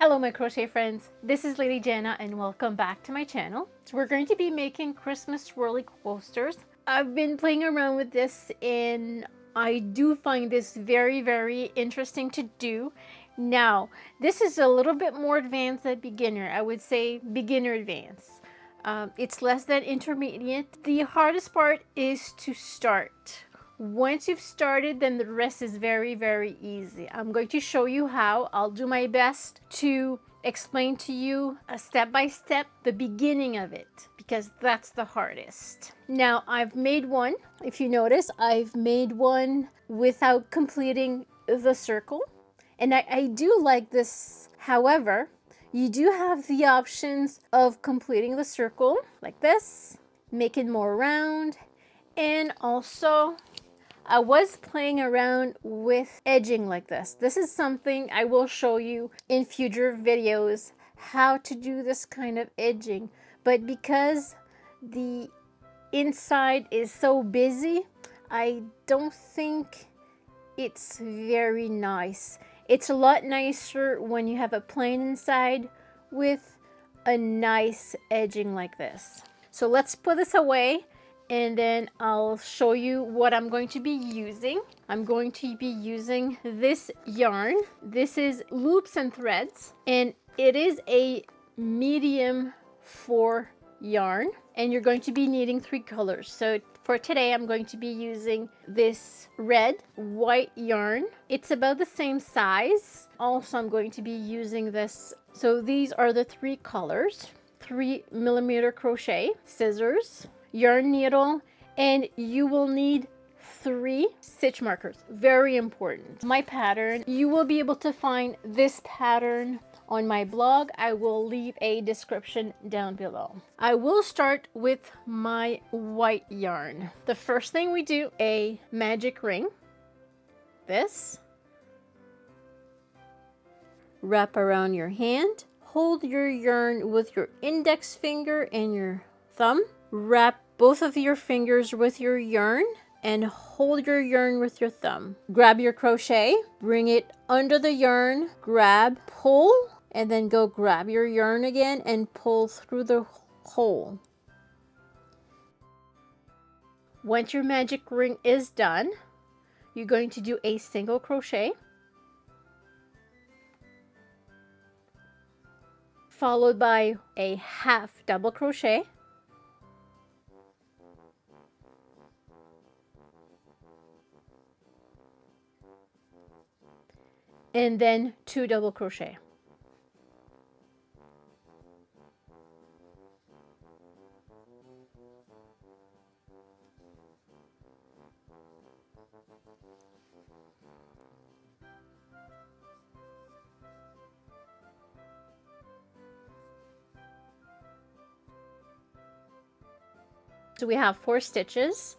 Hello my crochet friends, this is Lady Jana and welcome back to my channel. So we're going to be making Christmas swirly coasters. I've been playing around with this and I do find this very interesting to do. Now, this is a little bit more advanced than beginner. I would say beginner advanced. It's less than intermediate. The hardest part is to start. Once you've started, then the rest is very easy. I'm going to show you how. I'll do my best to explain to you step by step the beginning of it because that's the hardest. Now I've made one. If you notice, I've made one without completing the circle. And I do like this. However, you do have the options of completing the circle like this, make it more round, and also I was playing around with edging like this. This is something I will show you in future videos how to do this kind of edging. But because the inside is so busy, I don't think it's very nice. It's a lot nicer when you have a plain inside with a nice edging like this. So let's put this away and then I'll show you what I'm going to be using. I'm going to be using this yarn. This is Loops and Threads, and it is a medium 4 yarn, and you're going to be needing 3 colors. So for today, I'm going to be using this red, white yarn. It's about the same size. Also, I'm going to be using this. So these are the 3 colors: 3mm crochet, scissors, yarn needle, and you will need 3 stitch markers. Very important. My pattern, you will be able to find this pattern on my blog. I will leave a description down below. I will start with my white yarn. The first thing we do, a magic ring. This. Wrap around your hand. Hold your yarn with your index finger and your thumb. Wrap both of your fingers with your yarn and hold your yarn with your thumb. Grab your crochet, bring it under the yarn, grab, pull, and then go grab your yarn again and pull through the hole. Once your magic ring is done, you're going to do a single crochet, followed by a half double crochet, and then 2 double crochet. So we have 4 stitches.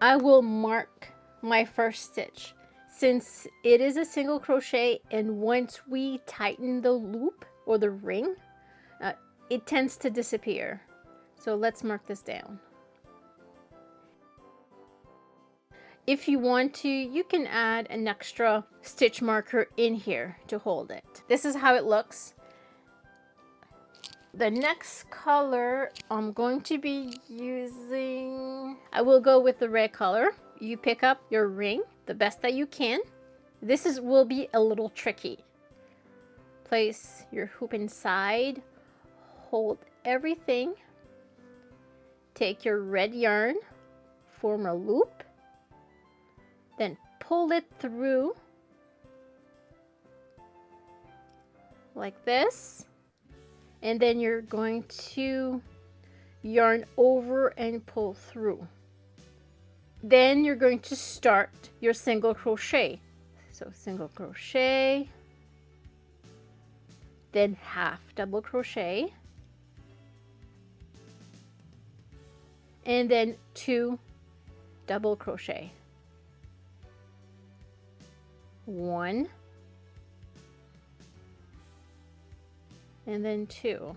I will mark my first stitch. Since it is a single crochet, and once we tighten the loop or the ring, it tends to disappear. So let's mark this down. If you want to, you can add an extra stitch marker in here to hold it. This is how it looks. The next color I'm going to be using, I will go with the red color. You pick up your ring the best that you can. This will be a little tricky. Place your hoop inside, hold everything, take your red yarn, form a loop, then pull it through like this, and then you're going to yarn over and pull through. Then you're going to start your single crochet. So single crochet, then half double crochet, and then 2 double crochet. 1, and then 2.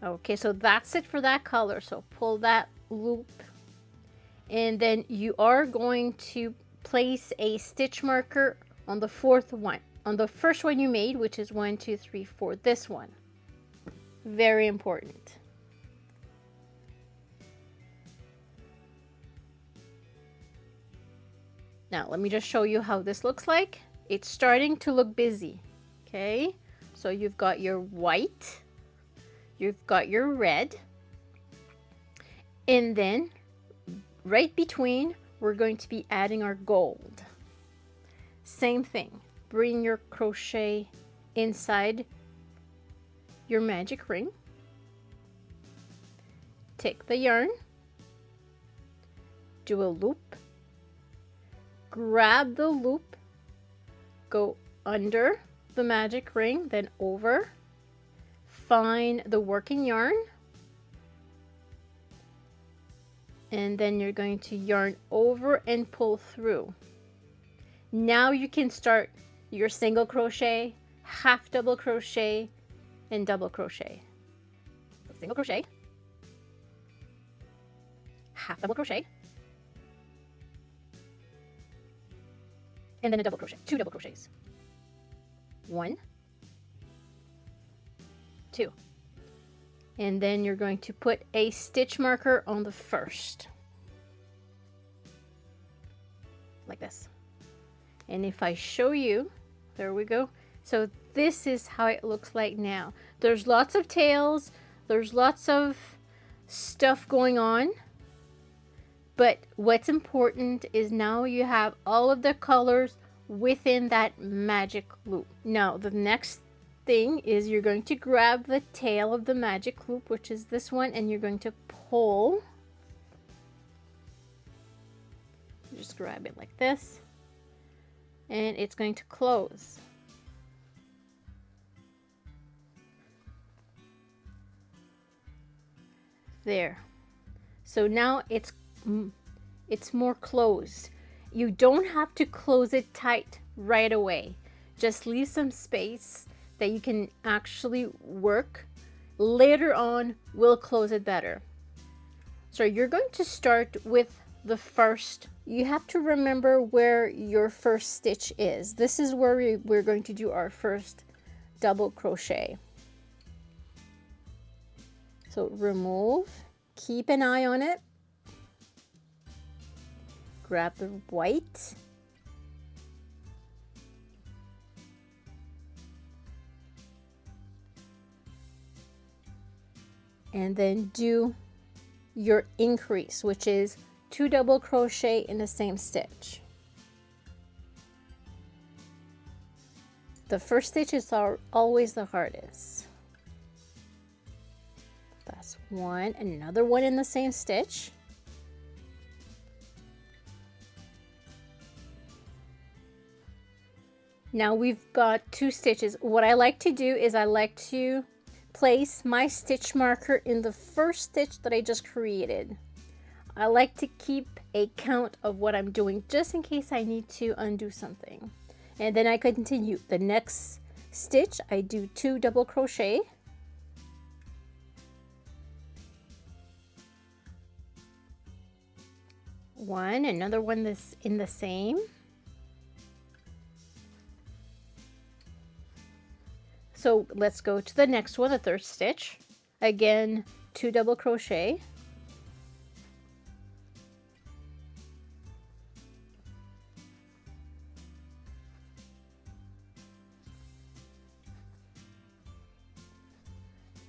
Okay, so that's it for that color. So pull that loop, and then you are going to place a stitch marker on the 4th one. on the first one you made, which is 1, 2, 3, 4, this one. Very important. Now, let me just show you how this looks like. It's starting to look busy, okay? So you've got your white, you've got your red, and then right between, we're going to be adding our gold. Same thing, bring your crochet inside your magic ring. Take the yarn, do a loop, grab the loop, go under the magic ring, then over, find the working yarn, and then you're going to yarn over and pull through. Now you can start your single crochet, half double crochet, and double crochet. So single crochet, half double crochet, and then a double crochet, 2 double crochets. 1, 2. And then you're going to put a stitch marker on the first. Like this. And if I show you, there we go. So this is how it looks like now. There's lots of tails, there's lots of stuff going on. But what's important is now you have all of the colors within that magic loop. Now the next thing is you're going to grab the tail of the magic loop, which is this one, and you're going to pull. Just grab it like this, and it's going to close. There. So now it's more closed. You don't have to close it tight right away. Just leave some space that you can actually work. Later on, we'll close it better. So you're going to start with the first. You have to remember where your first stitch is. This is where we're going to do our first double crochet. So remove, keep an eye on it. Grab the white, and then do your increase, which is 2 double crochet in the same stitch. The first stitch is always the hardest. That's one, another one in the same stitch. Now we've got 2 stitches. What I like to do is I like to place my stitch marker in the first stitch that I just created. I like to keep a count of what I'm doing just in case I need to undo something. And then I continue. The next stitch, I do 2 double crochet. One, another one that's in the same. So let's go to the next one, the third stitch. Again, 2 double crochet.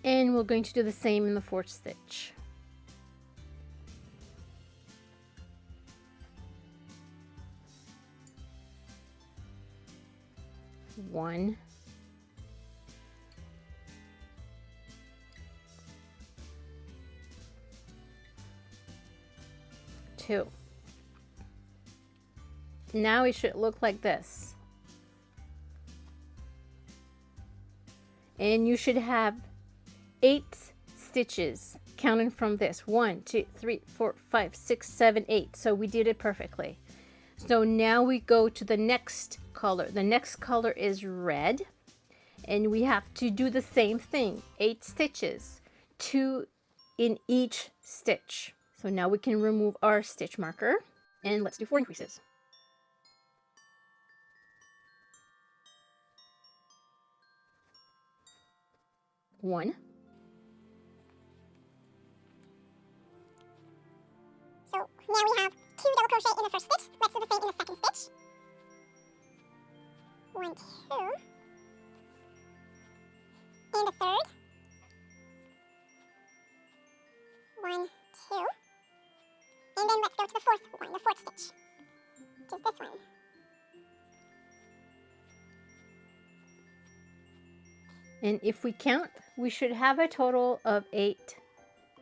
And we're going to do the same in the 4th stitch. One, 2. Now it should look like this. And you should have 8 stitches counting from this. 1, 2, 3, 4, 5, 6, 7, 8. So we did it perfectly. So now we go to the next color. The next color is red. And we have to do the same thing. 8 stitches. 2 in each stitch. So now we can remove our stitch marker. And let's do 4 increases. 1. So now we have 2 double crochet in the first stitch. Let's do the same in the second stitch. 1, 2. In the third. 1, 2. And then let's go to the fourth one, the fourth stitch, which is this one. And if we count, we should have a total of 8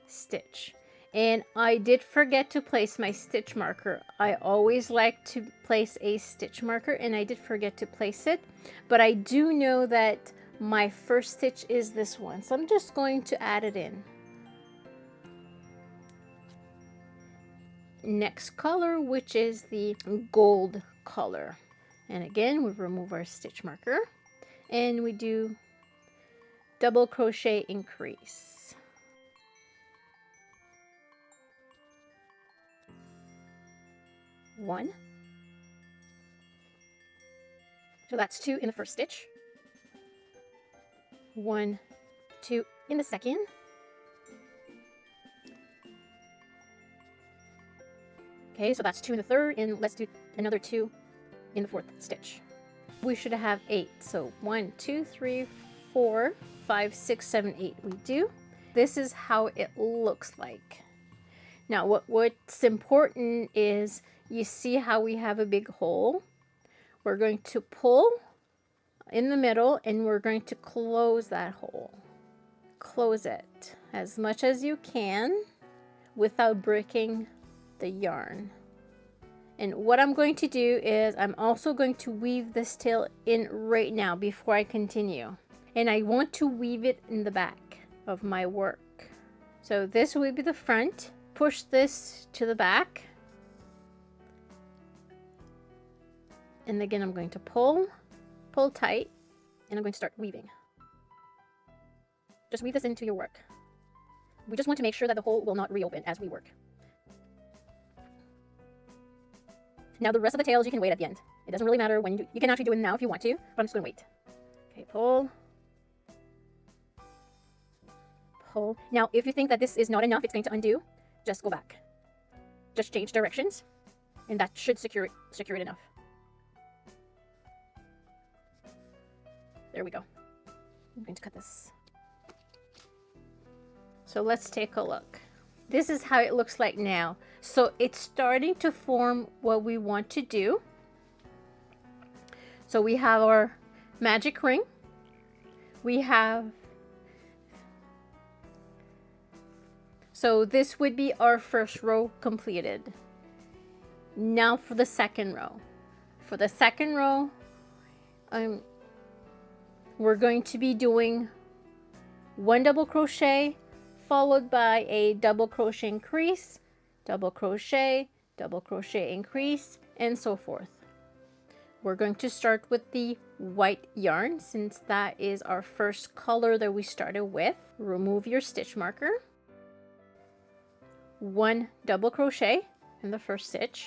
stitch. And I did forget to place my stitch marker. I always like to place a stitch marker, and I did forget to place it. But I do know that my first stitch is this one, so I'm just going to add it in. Next color, which is the gold color. And again, we remove our stitch marker and we do double crochet increase. One. So that's 2 in the first stitch. 1, 2 in the second. Okay, so that's 2 in the third, and let's do another 2 in the fourth stitch. We should have 8. So 1, 2, 3, 4, 5, 6, 7, 8. We do. This is how it looks like. Now, what's important is you see how we have a big hole. We're going to pull in the middle, and we're going to close that hole. Close it as much as you can without breaking the yarn. And what I'm going to do is I'm also going to weave this tail in right now before I continue. And I want to weave it in the back of my work. So this will be the front. Push this to the back. And again, I'm going to pull tight, and I'm going to start weaving. Just weave this into your work. We just want to make sure that the hole will not reopen as we work. Now the rest of the tails you can wait at the end. It doesn't really matter when you do. You can actually do it now if you want to, but I'm just going to wait. Okay, pull. Pull. Now if you think that this is not enough, it's going to undo, just go back. Just change directions, and that should secure it enough. There we go. I'm going to cut this. So let's take a look. This is how it looks like now. So it's starting to form what we want to do. So we have our magic ring. We have, so this would be our first row completed. Now for the second row. For the second row, we're going to be doing 1 double crochet followed by a double crochet increase, double crochet increase, and so forth. We're going to start with the white yarn since that is our first color that we started with. Remove your stitch marker. 1 double crochet in the first stitch.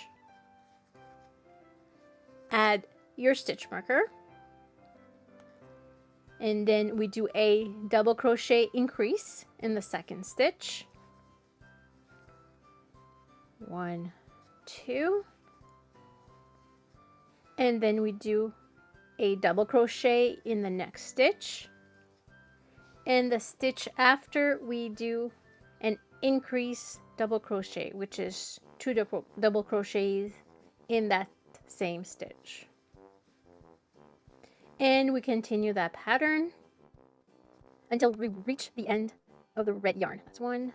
Add your stitch marker. And then we do a double crochet increase in the second stitch. 1, 2. And then we do a double crochet in the next stitch. And the stitch after, we do an increase double crochet, which is 2 double crochets in that same stitch. And we continue that pattern until we reach the end of the red yarn. That's 1,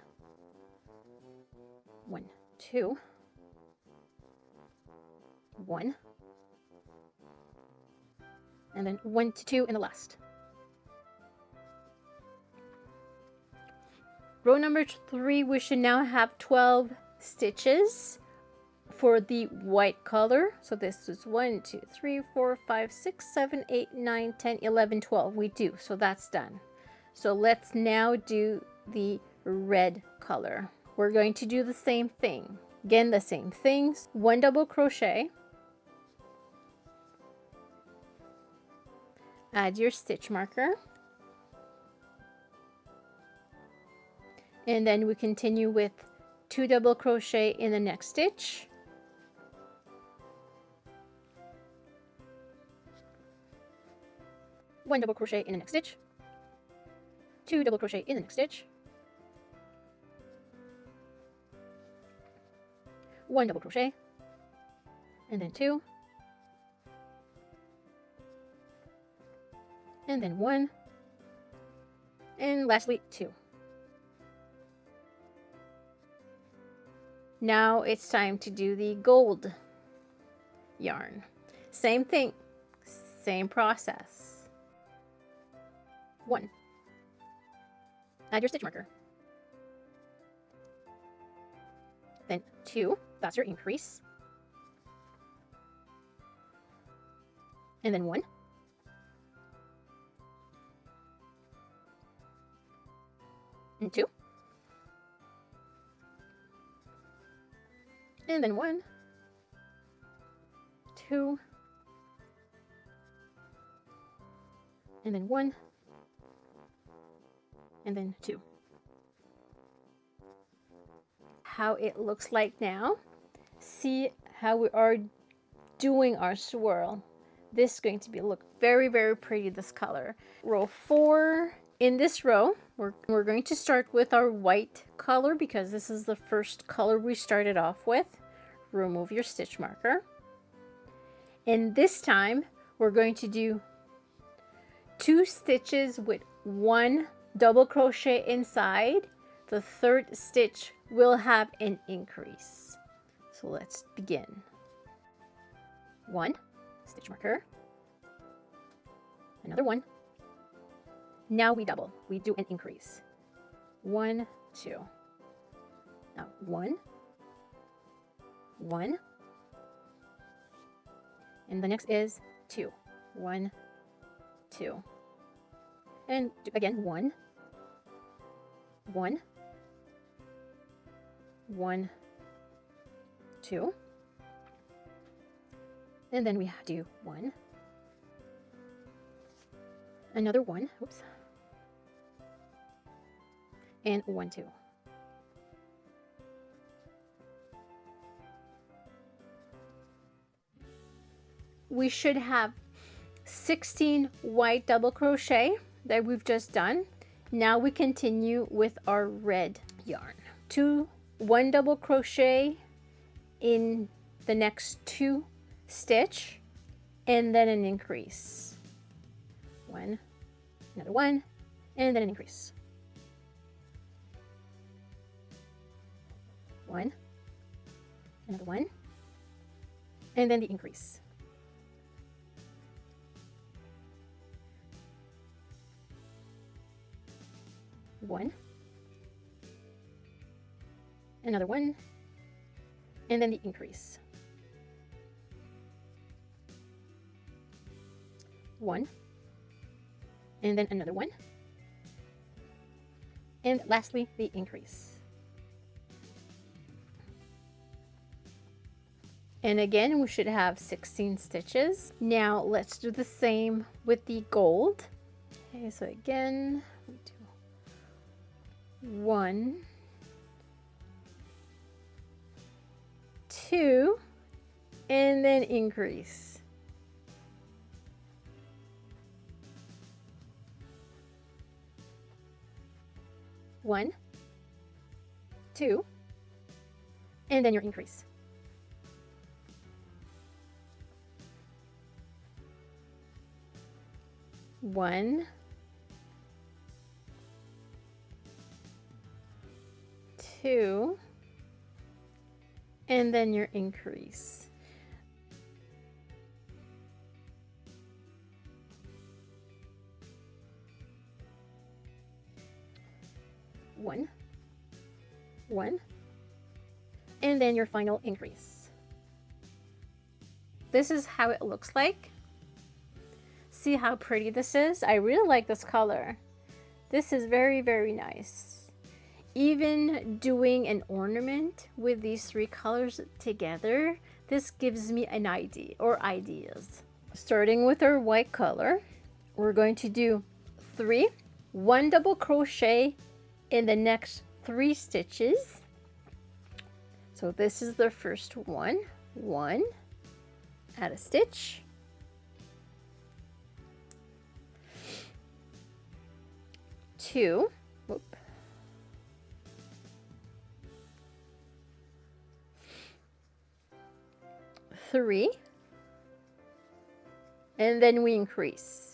2, 1, and then 1 to 2 in the last. Row number 3, we should now have 12 stitches for the white color. So this is 1, 2, 3, 4, 5, 6, 7, 8, 9, 10, 11, 12. We do. So that's done. So let's now do the red color. We're going to do the same thing. Again, the same things. 1 double crochet. Add your stitch marker. And then we continue with 2 double crochet in the next stitch. One double crochet in the next stitch, 2 double crochet in the next stitch, 1 double crochet, and then 2, and then 1, and lastly 2. Now it's time to do the gold yarn. Same thing, same process. 1. Add your stitch marker. Then 2, that's your increase. And then 1. And 2. And then 1, 2, and then 1, and then 2. How it looks like now. See how we are doing our swirl. This is going to look very, very pretty, this color. Row 4. In this row, we're going to start with our white color because this is the first color we started off with. Remove your stitch marker. And this time, we're going to do 2 stitches with 1 double crochet inside. The 3rd stitch will have an increase. So let's begin. 1 stitch marker, another 1. Now we double, we do an increase. 1, 2. Now 1, 1, and the next is 2. 1, 2, and again 1, 1, 1, 2, and then we do 1, another 1, oops, and 1, 2. We should have 16 white double crochet that we've just done. Now we continue with our red yarn. 1 double crochet in the next 2 stitch, and then an increase. 1, another 1, and then an increase. 1, another 1, and then the increase. 1, another 1, and then the increase. 1, and then another 1, and lastly the increase. And again, we should have 16 stitches. Now let's do the same with the gold. Okay, so again, we do 1, 2, and then increase. 1, 2, and then your increase. 1, 2, and then your increase. 1, 1, and then your final increase. This is how it looks like. See how pretty this is? I really like this color. This is very, very nice. Even doing an ornament with these 3 colors together, this gives me an idea or ideas. Starting with our white color, we're going to do 3, 1 double crochet in the next 3 stitches. So this is the first one. 1, add a stitch, 2, whoop, 3, and then we increase.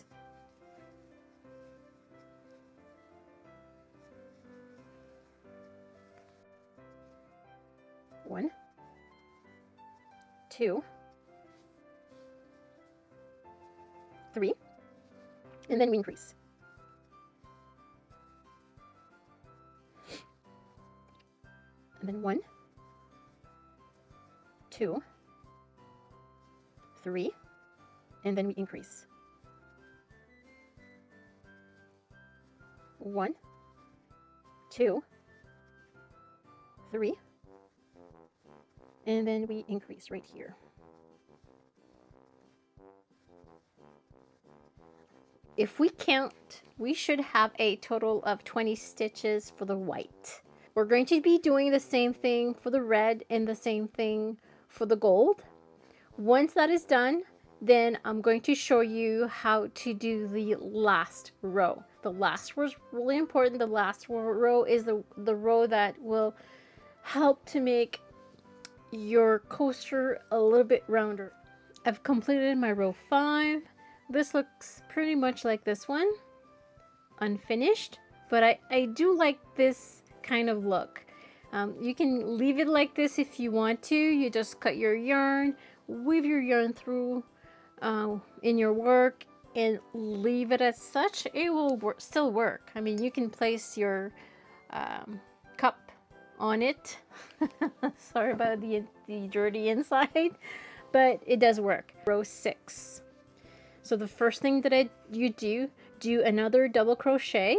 1, 2, 3, and then we increase. And then 1, 2, 3, and then we increase. 1, 2, 3, and then we increase right here. If we count, we should have a total of 20 stitches for the white. We're going to be doing the same thing for the red and the same thing for the gold. Once that is done, then I'm going to show you how to do the last row. The last row is really important. The last row is the row that will help to make your coaster a little bit rounder. I've completed my row 5. This looks pretty much like this one, unfinished, but I do like this kind of look. You can leave it like this if you want to. You just cut your yarn, weave your yarn through in your work, and leave it as such. It will still work. I mean, you can place your cup on it. Sorry about the dirty inside, but it does work. Row 6. So the first thing that you do another double crochet,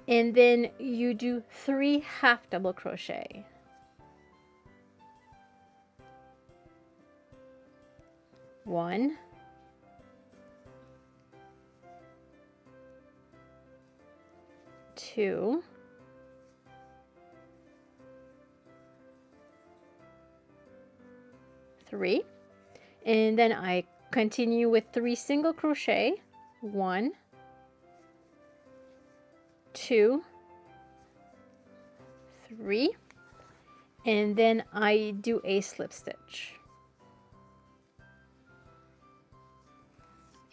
and then you do 3 half double crochet. 1, 2, 3, and then I continue with 3 single crochet. 1, 2, 3, and then I do a slip stitch,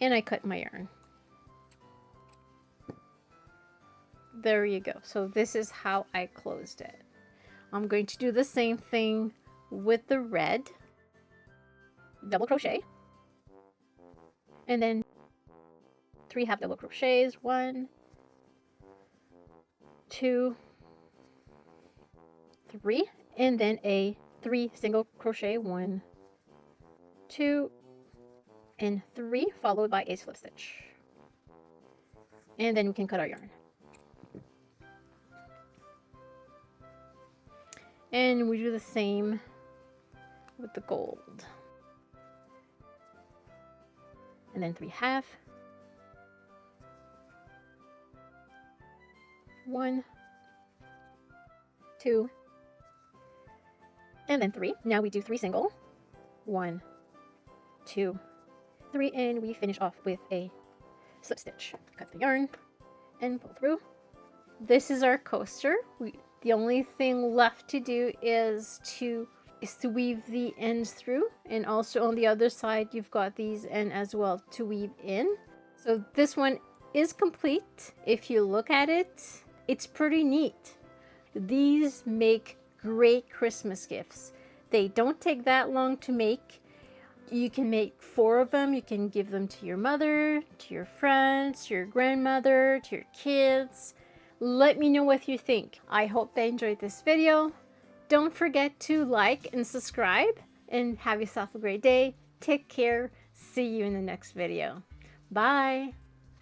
and I cut my yarn. There you go. So this is how I closed it. I'm going to do the same thing with the red. Double crochet, and then 3 half double crochets. 1, 2, 3, and then a 3 single crochet. 1, 2, and 3, followed by a slip stitch, and then we can cut our yarn. And we do the same with the gold. And then 3 half. 1, 2, and then 3. Now we do 3 single. 1, 2, 3, and we finish off with a slip stitch. Cut the yarn and pull through. This is our coaster. The only thing left to do is to weave the ends through, and also on the other side you've got these ends as well to weave in. So this one is complete. If you look at it, it's pretty neat. These make great Christmas gifts. They don't take that long to make. You can make 4 of them. You can give them to your mother, to your friends, to your grandmother, to your kids. Let me know what you think. I hope they enjoyed this video. Don't forget to like and subscribe, and have yourself a great day. Take care. See you in the next video. Bye.